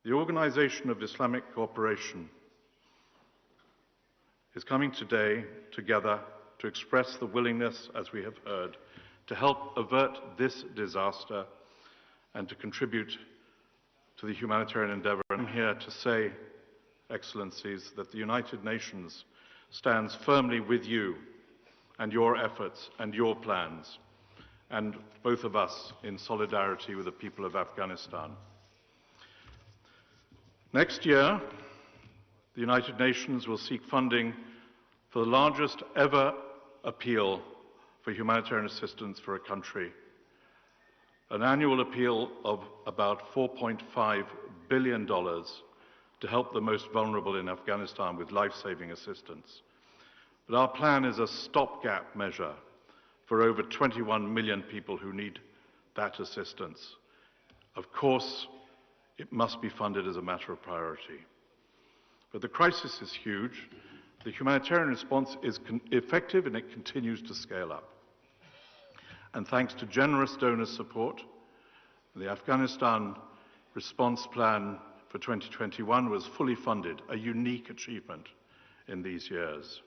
The Organization of Islamic Cooperation is coming today together to express the willingness, as we have heard, to help avert this disaster and to contribute to the humanitarian endeavor. I'm here to say, Excellencies, that the United Nations stands firmly with you and your efforts and your plans, and both of us in solidarity with the people of Afghanistan. Next year, the United Nations will seek funding for the largest ever appeal for humanitarian assistance for a country, an annual appeal of about $4.5 billion to help the most vulnerable in Afghanistan with life-saving assistance. But our plan is a stopgap measure for over 21 million people who need that assistance. Of course, it must be funded as a matter of priority. But the crisis is huge. The humanitarian response is effective and it continues to scale up. And thanks to generous donor support, the Afghanistan response plan for 2021 was fully funded, a unique achievement in these years.